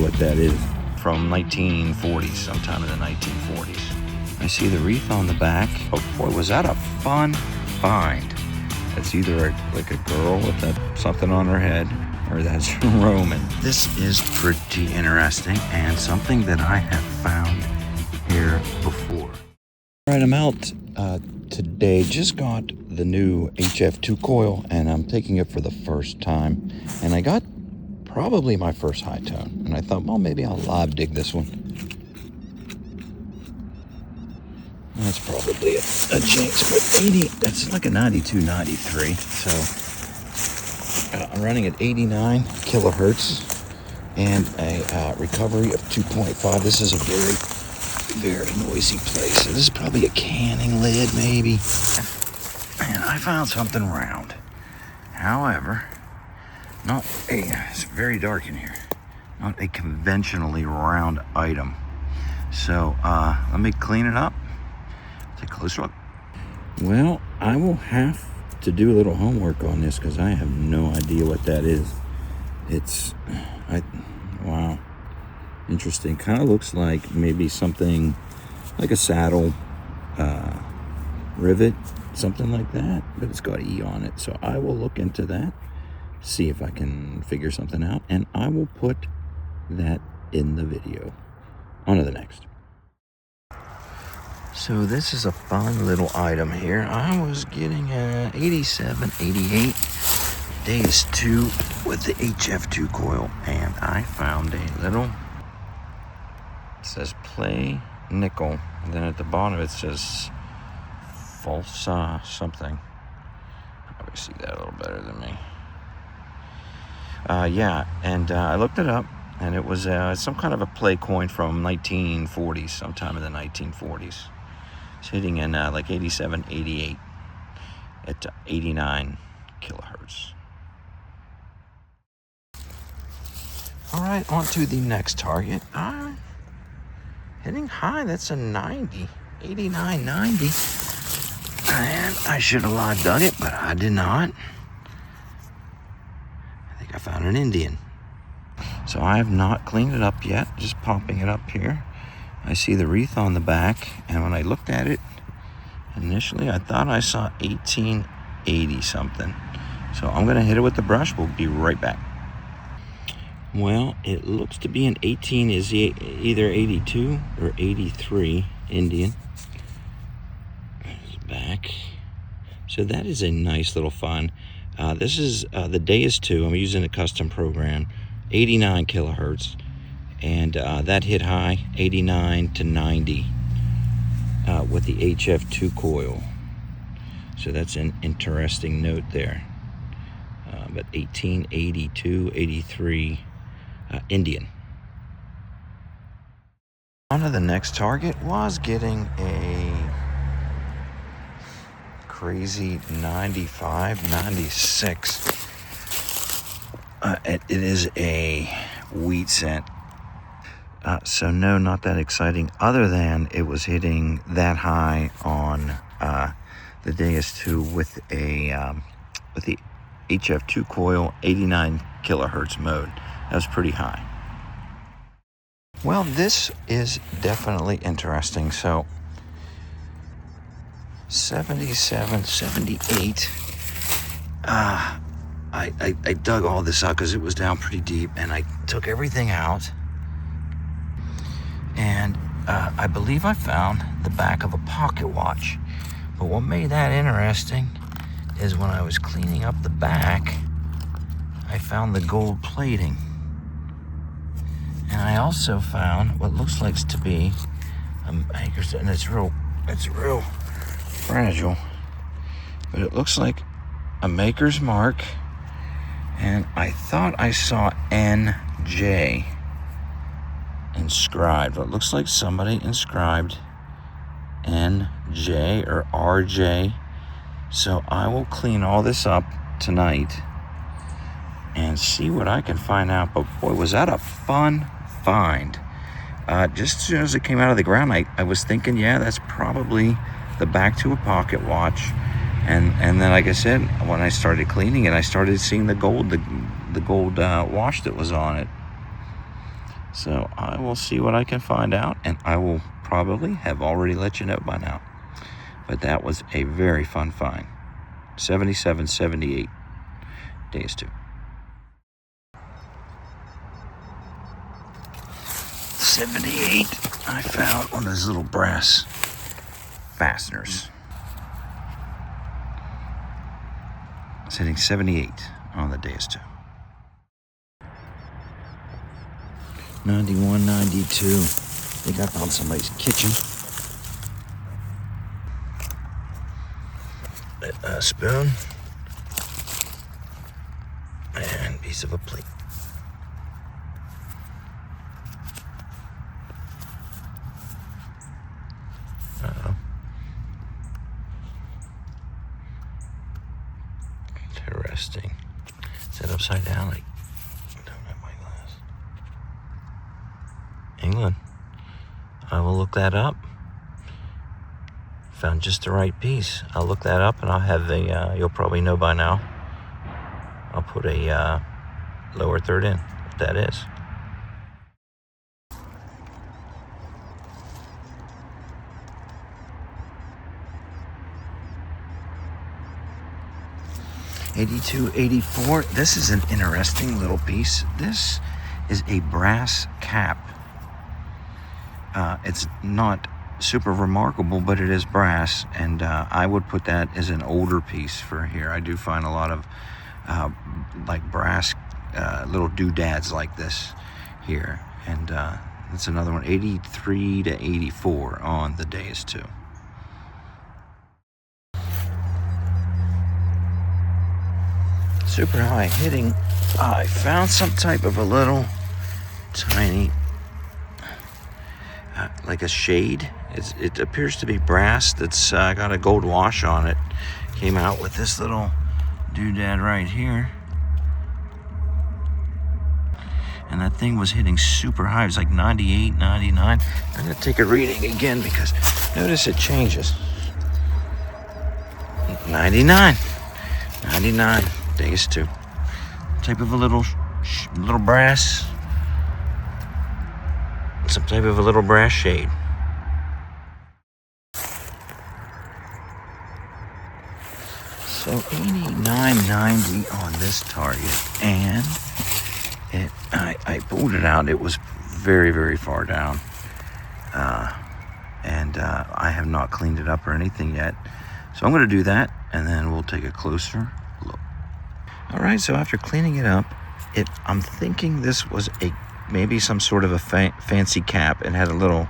what that is. From 1940s, sometime in the 1940s. I see the wreath on the back. Oh boy, was that a fun find. That's either like a girl with something on her head, or that's Roman. This is pretty interesting and something that I have found here before. All right, I'm out today. Just got the new HF2 coil, and I'm taking it for the first time. And I got probably my first high tone, and I thought, well, maybe I'll live dig this one. That's probably a jinx, but 80, that's like a 92, 93. So I'm running at 89 kilohertz and a recovery of 2.5. This is a very, very noisy place. So this is probably a canning lid, maybe. And I found something round. However, it's very dark in here. Not a conventionally round item. So let me clean it up. Take a closer look. Well, I will have to do a little homework on this because I have no idea what that is. Wow, interesting. Kind of looks like maybe something like a saddle rivet, something like that, but it's got E on it. So I will look into that, see if I can figure something out, and I will put that in the video. On to the next. So this is a fun little item here. I was getting 87, 88 days 2 with the HF2 coil, and I found a little, it says play nickel, and then at the bottom it says false something. Probably see that a little better than me. Yeah, and I looked it up, and it was some kind of a play coin from 1940s, sometime in the 1940s. It's hitting in like 87, 88 at 89 kilohertz. All right, on to the next target. Hitting high, that's a 90, 89, 90. And I should have live dug it, but I did not. I think I found an Indian. So I have not cleaned it up yet, just popping it up here. I see the wreath on the back, and when I looked at it, initially I thought I saw 1880 something. So I'm gonna hit it with the brush. We'll be right back. Well, it looks to be an 18 is either 82 or 83 Indian. There's back. So that is a nice little find. This is the day is 2. I'm using a custom program, 89 kilohertz. And that hit high, 89 to 90 with the HF2 coil. So that's an interesting note there. But 18, 82, 83 Indian. On to the next target. Was getting a crazy 95, 96. It is a wheat cent. So no, not that exciting, other than it was hitting that high on the DS2 with the HF2 coil 89 kilohertz mode. That was pretty high. Well, this is definitely interesting. So 77, 78. I dug all this out because it was down pretty deep, and I took everything out. And I believe I found the back of a pocket watch. But what made that interesting is when I was cleaning up the back, I found the gold plating. And I also found what looks like to be a maker's, and it's real fragile, but it looks like a maker's mark. And I thought I saw NJ inscribed. Well, it looks like somebody inscribed NJ or RJ. So I will clean all this up tonight and see what I can find out. But boy, was that a fun find. Just as soon as it came out of the ground, I was thinking, yeah, that's probably the back to a pocket watch. And then, like I said, when I started cleaning it, I started seeing the gold wash that was on it. So I will see what I can find out, and I will probably have already let you know by now. But that was a very fun find. 7778 days 2. 78, I found one of those little brass fasteners. It's hitting 78 on the days 2. 91, 92. I think I found somebody's kitchen. A spoon and piece of a plate. Uh-oh. Interesting. Is that upside down? Like, I don't have my glass. England. I will look that up. Found just the right piece. I'll look that up, and I'll have a, you'll probably know by now. I'll put a lower third in, what that is. $82, $84. This is an interesting little piece. This is a brass cap. It's not super remarkable, but it is brass, and I would put that as an older piece for here. I do find a lot of like brass little doodads like this here, and that's another one. 83 to 84 on the days 2. Super high hitting. I found some type of a little tiny like a shade. It appears to be brass that's got a gold wash on it. Came out with this little doodad right here. And that thing was hitting super high. It was like 98, 99. I'm going to take a reading again because notice it changes. 99. 99. Days 2. Type of a little brass. Some type of a little brass shade. So 89.90 on this target, and I pulled it out. It was very, very far down, and I have not cleaned it up or anything yet. So I'm going to do that, and then we'll take a closer look. All right. So after cleaning it up, I'm thinking this was maybe some sort of a fancy cap. It had a little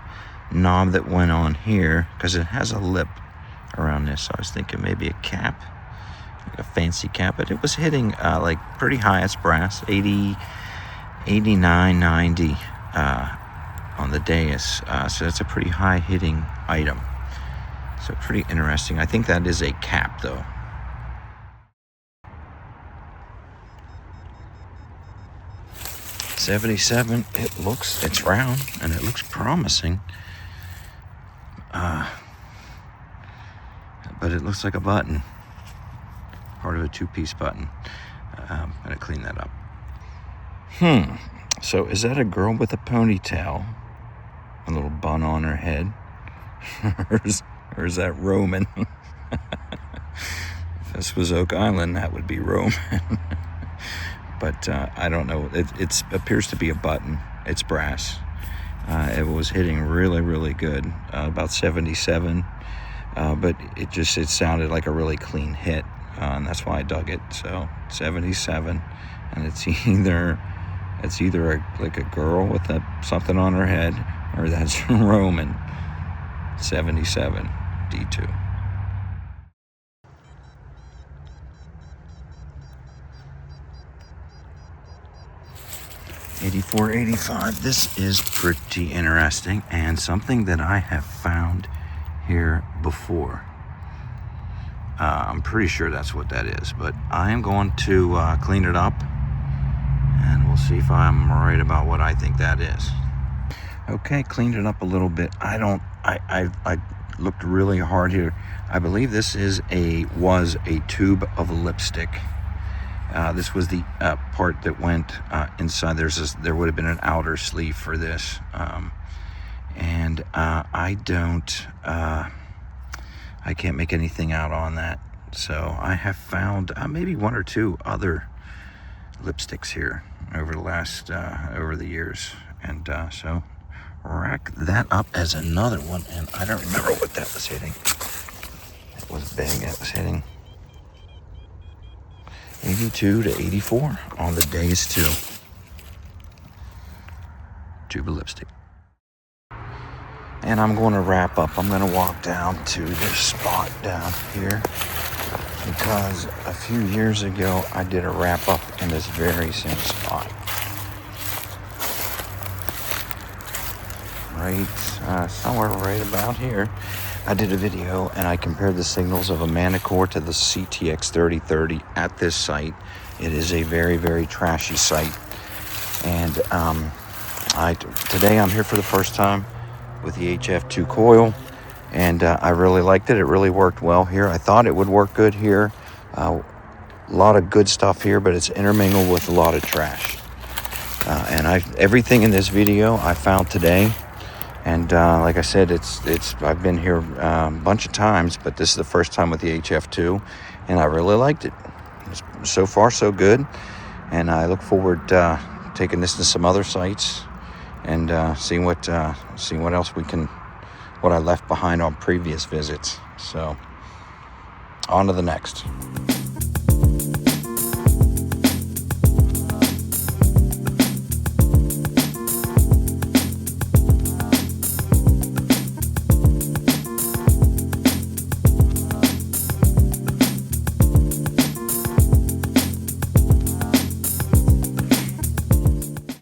knob that went on here because it has a lip around this. So I was thinking maybe a cap, like a fancy cap, but it was hitting like pretty high. It's brass, 80, 89, 90 on the dais. So that's a pretty high hitting item. So pretty interesting. I think that is a cap though. $77. It's round and it looks promising. But it looks like a button, part of a 2-piece button. I'm gonna clean that up. So is that a girl with a ponytail, a little bun on her head, or is that Roman? If this was Oak Island, that would be Roman. But I don't know. It appears to be a button. It's brass. It was hitting really, really good, about 77. But it sounded like a really clean hit, and that's why I dug it. So 77, and it's either like a girl with something on her head, or that's Roman. 77 D2. $84, $85. This is pretty interesting and something that I have found here before. I'm pretty sure that's what that is, but I am going to clean it up, and we'll see if I'm right about what I think that is. Okay, cleaned it up a little bit. I looked really hard here. I believe this was a tube of lipstick. This was the part that went inside. There would have been an outer sleeve for this, and I can't make anything out on that. So I have found maybe one or two other lipsticks here over the years, and so rack that up as another one. And I don't remember what that was hitting. It was big. It was hitting 82 to 84 on the days too. Tube of lipstick. And I'm going to wrap up. I'm going to walk down to this spot down here, because a few years ago I did a wrap up in this very same spot. Right, somewhere right about here. I did a video and I compared the signals of a Manicore to the CTX 3030 at this site. It is a very, very trashy site. And today I'm here for the first time with the HF2 coil, and I really liked it. It really worked well here. I thought it would work good here. A lot of good stuff here, but it's intermingled with a lot of trash. And everything in this video I found today. And like I said, I've been here a bunch of times, but this is the first time with the HF2, and I really liked it. So far, so good. And I look forward to taking this to some other sites and seeing what else what I left behind on previous visits. So on to the next.